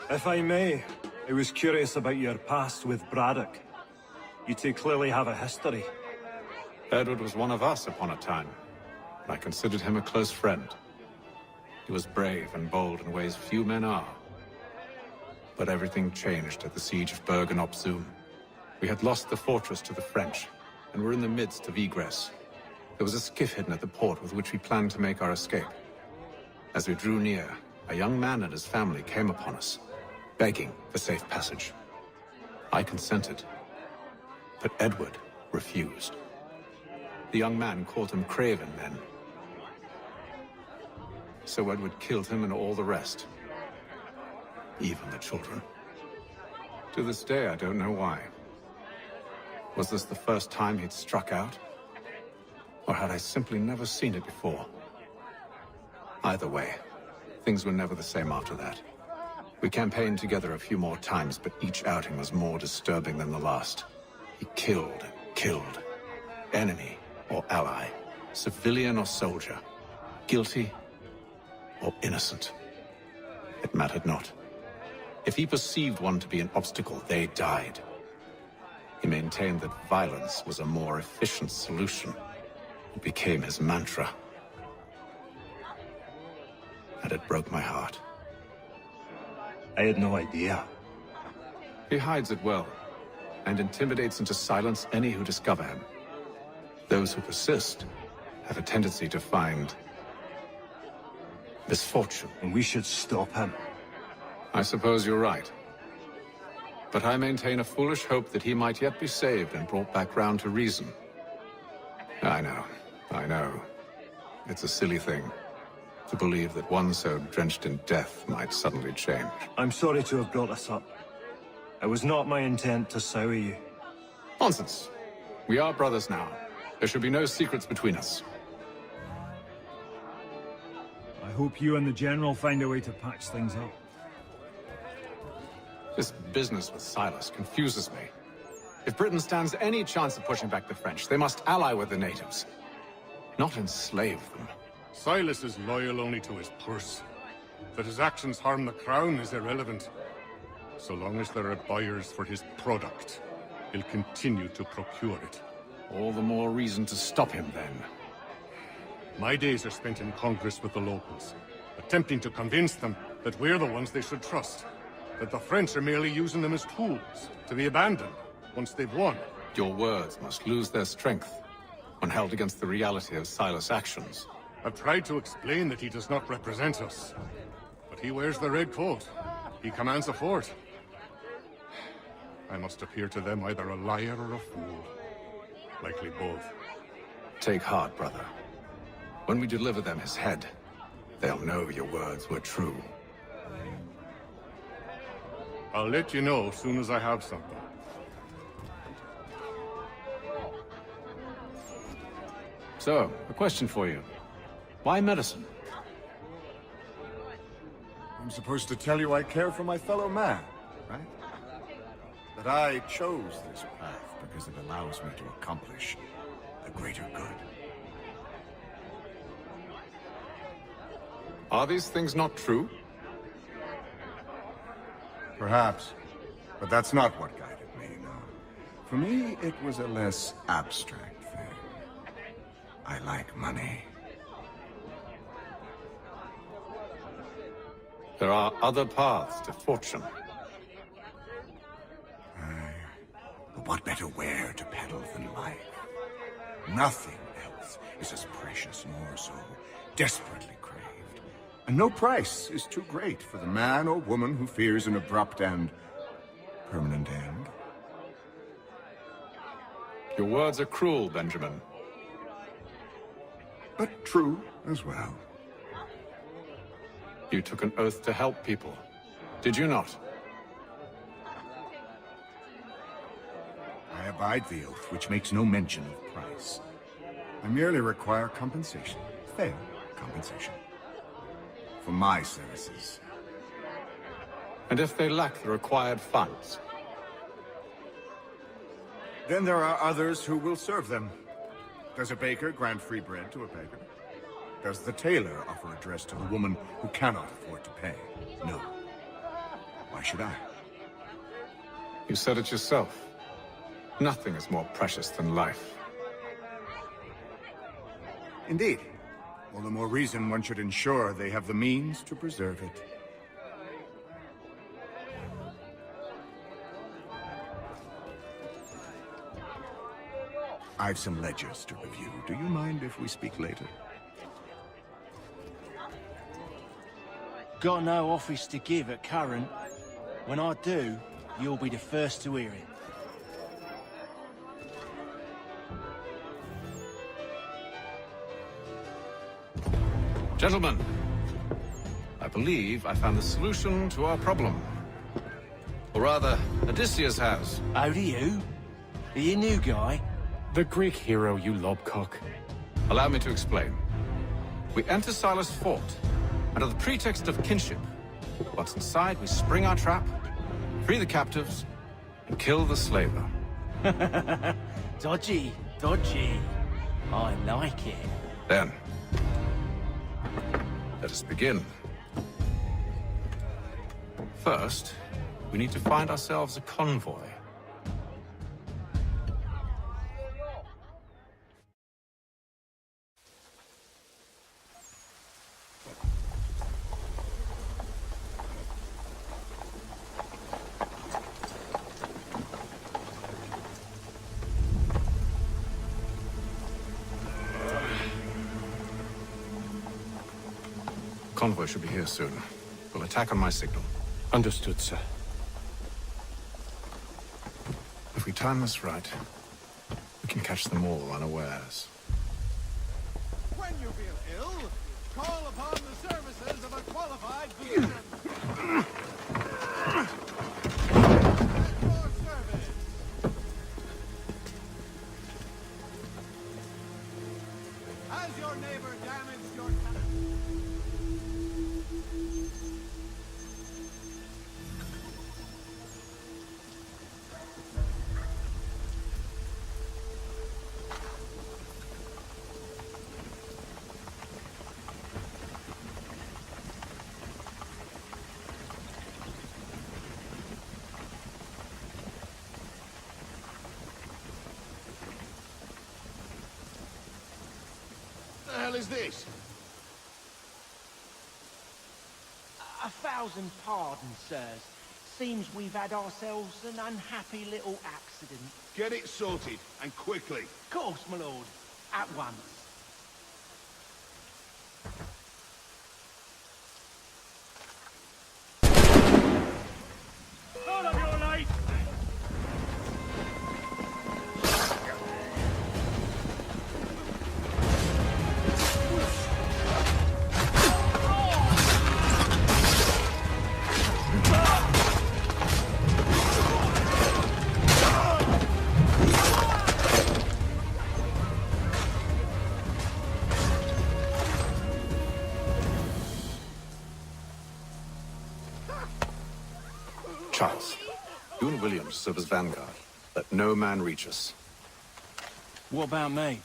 If I may, I was curious about your past with Braddock. You two clearly have a history. Edward was one of us upon a time, and I considered him a close friend. He was brave and bold in ways few men are. But everything changed at the siege of Bergen-op-Zoom. We had lost the fortress to the French, and were in the midst of egress. There was a skiff hidden at the port with which we planned to make our escape. As we drew near, a young man and his family came upon us, begging for safe passage. I consented, but Edward refused. The young man called him craven then. So Edward killed him and all the rest. Even the children. To this day, I don't know why. Was this the first time he'd struck out? Or had I simply never seen it before? Either way, things were never the same after that. We campaigned together a few more times, but each outing was more disturbing than the last. He killed and killed. Enemy or ally, civilian or soldier, guilty or innocent. It mattered not. If he perceived one to be an obstacle, they died. He maintained that violence was a more efficient solution. It became his mantra. And it broke my heart. I had no idea. He hides it well, and intimidates into silence any who discover him. Those who persist have a tendency to find misfortune. And we should stop him. I suppose you're right. But I maintain a foolish hope that he might yet be saved and brought back round to reason. I know. It's a silly thing to believe that one so drenched in death might suddenly change. I'm sorry to have brought this up. It was not my intent to sour you. Nonsense. We are brothers now. There should be no secrets between us. I hope you and the General find a way to patch things up. This business with Silas confuses me. If Britain stands any chance of pushing back the French, they must ally with the natives, not enslave them. Silas is loyal only to his purse. That his actions harm the crown is irrelevant. So long as there are buyers for his product, he'll continue to procure it. All the more reason to stop him, then. My days are spent in Congress with the locals, attempting to convince them that we're the ones they should trust. That the French are merely using them as tools, to be abandoned once they've won. Your words must lose their strength when held against the reality of Silas' actions. I've tried to explain that he does not represent us. But he wears the red coat. He commands a fort. I must appear to them either a liar or a fool. Likely both. Take heart, brother. When we deliver them his head, they'll know your words were true. I'll let you know as soon as I have something. So, a question for you. Why medicine? I'm supposed to tell you I care for my fellow man, right? That I chose this path because it allows me to accomplish the greater good. Are these things not true? Perhaps. But that's not what guided me, no. For me, it was a less abstract thing. I like money. There are other paths to fortune. But what better ware to peddle than life? Nothing else is as precious nor so desperately craved. And no price is too great for the man or woman who fears an abrupt and permanent end. Your words are cruel, Benjamin. But true as well. You took an oath to help people, did you not? I abide the oath, which makes no mention of price. I merely require compensation, fair compensation, for my services. And if they lack the required funds? Then there are others who will serve them. Does a baker grant free bread to a beggar? Does the tailor offer a dress to the woman who cannot afford to pay? No. Why should I? You said it yourself. Nothing is more precious than life. Indeed. All the more reason one should ensure they have the means to preserve it. I've some ledgers to review. Do you mind if we speak later? Got no office to give at current. When I do, you'll be the first to hear it. Gentlemen, I believe I found the solution to our problem. Or rather, Odysseus has. Oh, do you? Are you a new guy? The Greek hero, you lobcock. Allow me to explain. We enter Silas' fort, under the pretext of kinship. Once inside, we spring our trap, free the captives, and kill the slaver. Dodgy, dodgy. I like it. Then, let us begin. First, we need to find ourselves a convoy. Convoy should be here soon. We'll attack on my signal. Understood, sir. If we time this right, we can catch them all unawares. When you feel ill, call upon the services of a qualified physician. At your service. Has your neighbor damaged your What the hell is this? 1,000 pardons, sirs. Seems we've had ourselves an unhappy little accident. Get it sorted, and quickly. Of course, my lord. At once. All of your life! Charles, you and Williams serve as vanguard. Let no man reach us. What about me?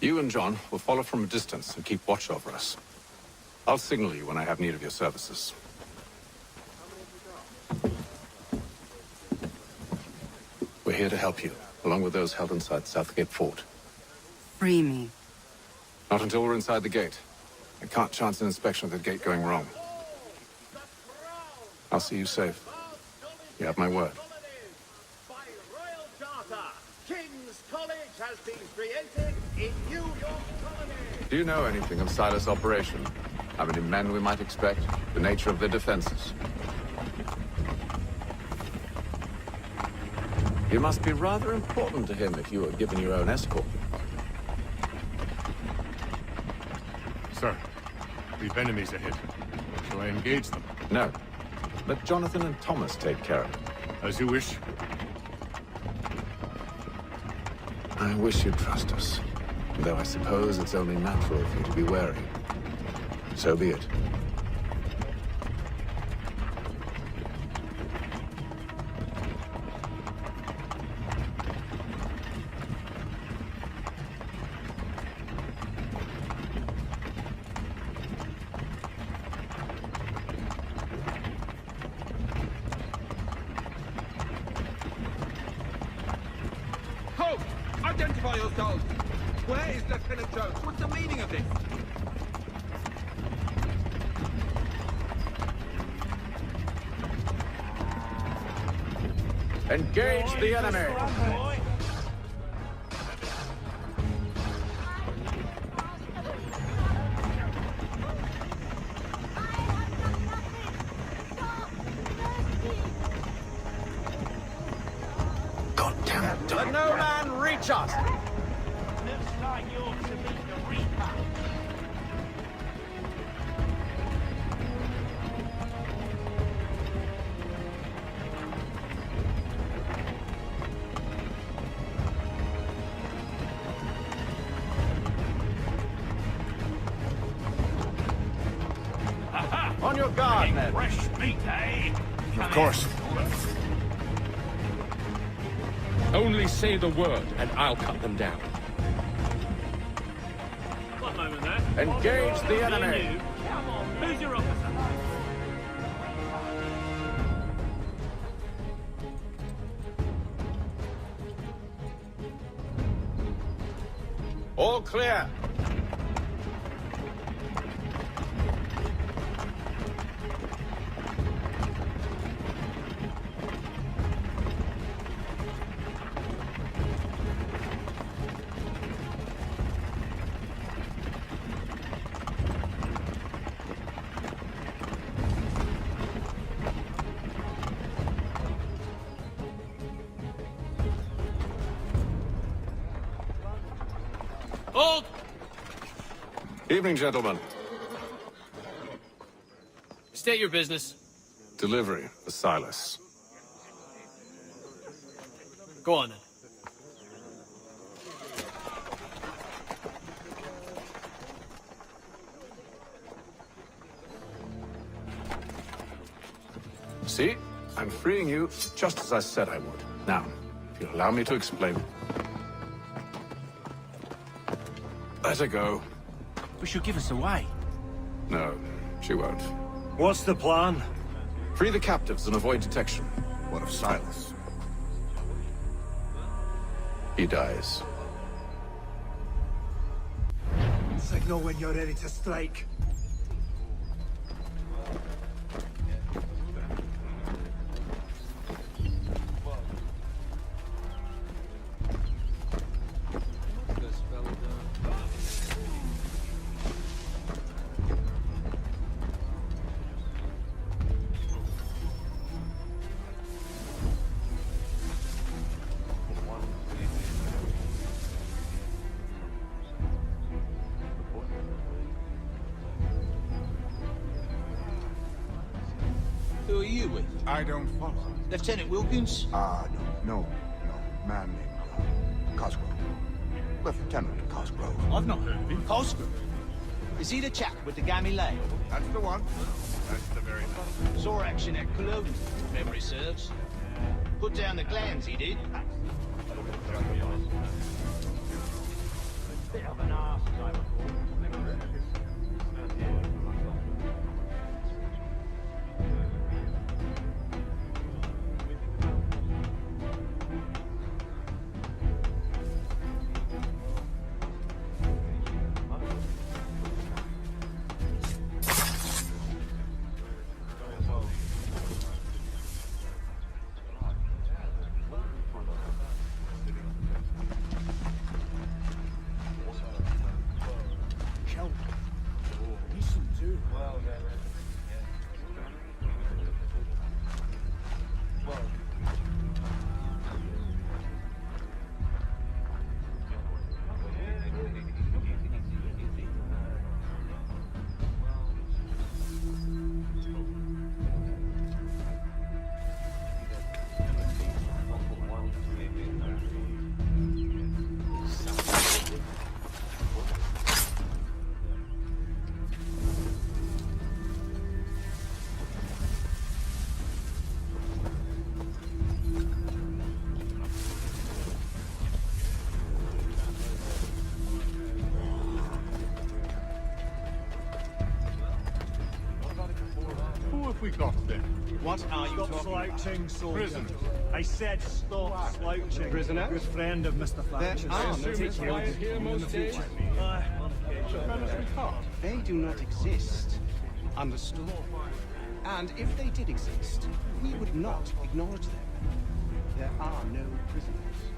You and John will follow from a distance and keep watch over us. I'll signal you when I have need of your services. We're here to help you, along with those held inside Southgate Fort. Free me. Not until we're inside the gate. I can't chance an inspection of the gate going wrong. I'll see you safe. You have my word. By royal charter, King's College has been created in New York Colony. Do you know anything of Silas' operation? How many men we might expect? The nature of their defenses? You must be rather important to him if you were given your own escort. Sir, we've enemies ahead. Shall I engage them? No. Let Jonathan and Thomas take care of it. As you wish. I wish you'd trust us. Though I suppose it's only natural for you to be wary. So be it. Identify yourselves! Where is Lieutenant Jones? What's the meaning of this? Engage the enemy! Let no man reach us! Looks like you're to meet the Reaper. On your guard, men. Fresh meat, eh? Of course. Only say the word, and I'll cut them down. One moment there. Engage the enemy! Come on, who's your officer? All clear! Hold! Evening, gentlemen. State your business. Delivery for Silas. Go on then. See? I'm freeing you just as I said I would. Now, if you'll allow me to explain. Let her go. But she'll give us away. No, she won't. What's the plan? Free the captives and avoid detection. What of Silas? He dies. Signal when you're ready to strike. Who are you with? I don't follow. Lieutenant Wilkins? No. Man named Cosgrove. Lieutenant Cosgrove. I've not heard of him. Cosgrove? Is he the chap with the gammy leg? That's the one. That's the very man. Saw action at Cologne, if memory serves. Put down the glands, he did. Bit of an arse, as I recall. Who have we got then? What are you Stop talking about? slouching, soldier. Prison. I said stop slouching. Prisoner? Good friend of Mr. Thatcher's. I assume it's Take care of quiet his here in the most days? future. On occasion. They do not exist. Understood? And if they did exist, we would not acknowledge them. There are no prisoners.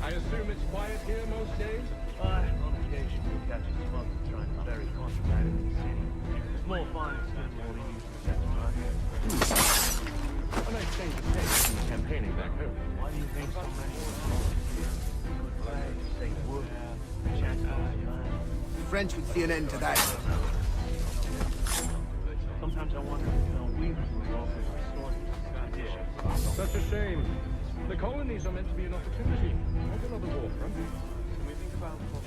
I assume it's quiet here most days? On occasion, we'll catch a smuggler trying to bury contraband in the city. Small fines than what he used to set A nice change of pace from the campaigning back home. Why do you think so many smugglers here? Good play, safe work, a chance to land. French would see an end to that. Sometimes I wonder if we were all for restoring this. Such a shame. The colonies are meant to be an opportunity, not another war front. Can we think about what...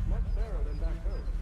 Much fairer than back home.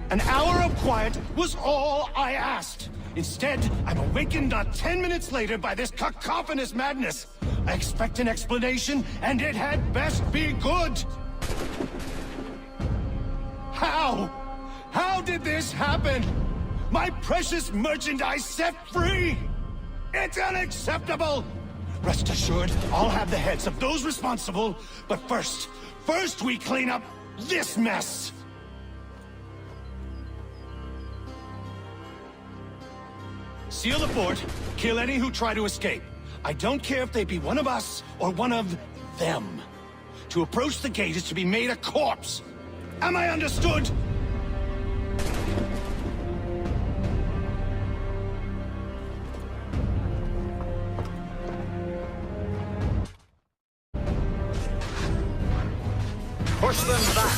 An hour of quiet was all I asked. Instead, I'm awakened not 10 minutes later by this cacophonous madness. I expect an explanation, and it had best be good! How? How did this happen? My precious merchandise set free! It's unacceptable! Rest assured, I'll have the heads of those responsible, but first we clean up this mess! Seal the fort, kill any who try to escape. I don't care if they be one of us or one of them. To approach the gate is to be made a corpse. Am I understood? Push them back!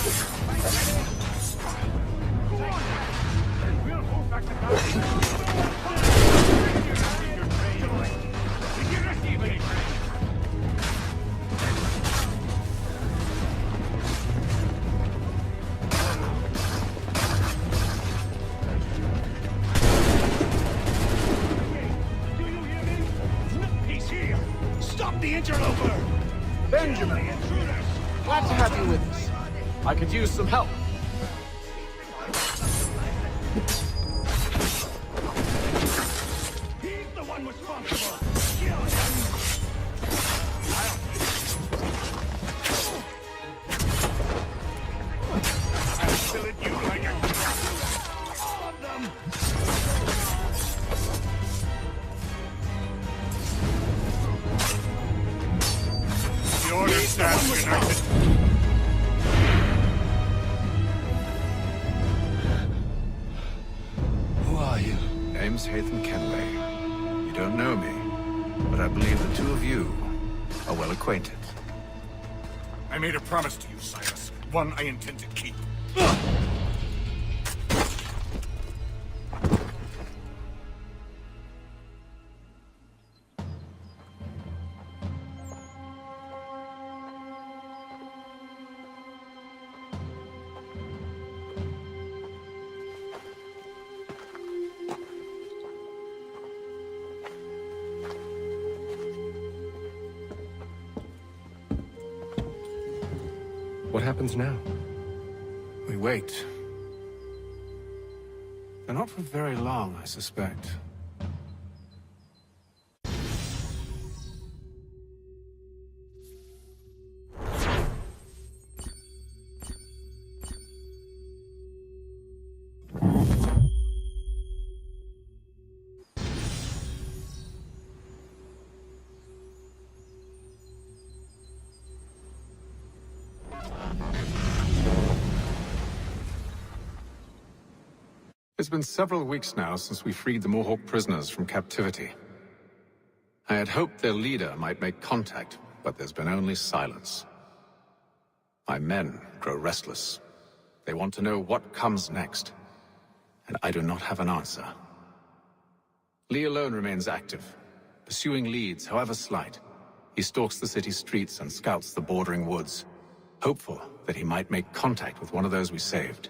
Stop the interloper! Benjamin! Glad to have you with us. I could use some help. He's the one responsible! Kill him! I'll fill it you like a... All of them! The order stands united. Who are you? Name's Haytham Kenway. You don't know me, but I believe the two of you are well acquainted. I made a promise to you, Silas. One I intend to keep. What happens now? We wait. They're not for very long, I suspect. It's been several weeks now since we freed the Mohawk prisoners from captivity. I had hoped their leader might make contact, but there's been only silence. My men grow restless. They want to know what comes next, and I do not have an answer. Lee alone remains active, pursuing leads, however slight. He stalks the city streets and scouts the bordering woods, hopeful that he might make contact with one of those we saved.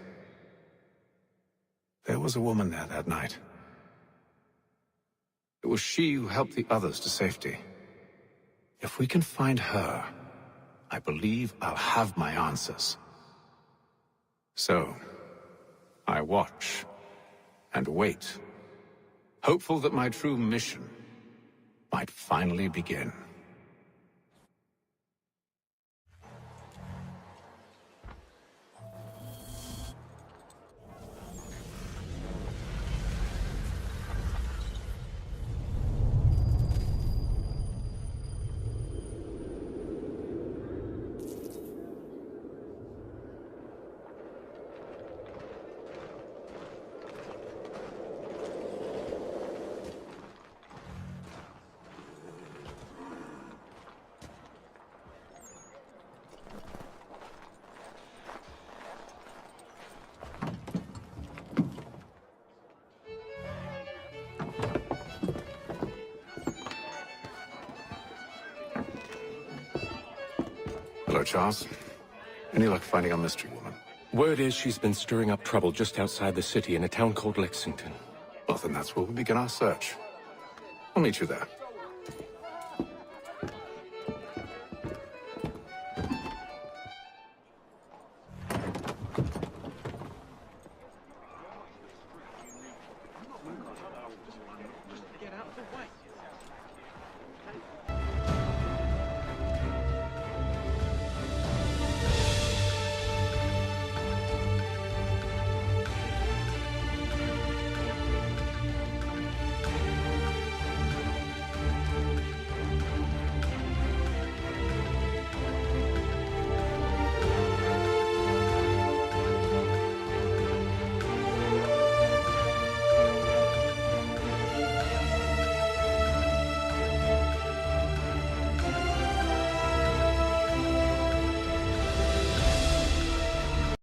There was a woman there that night. It was she who helped the others to safety. If we can find her, I believe I'll have my answers. So, I watch and wait, hopeful that my true mission might finally begin. Hello, Charles. Any luck finding our mystery woman? Word is she's been stirring up trouble just outside the city in a town called Lexington. Well, then that's where we'll begin our search. I'll meet you there.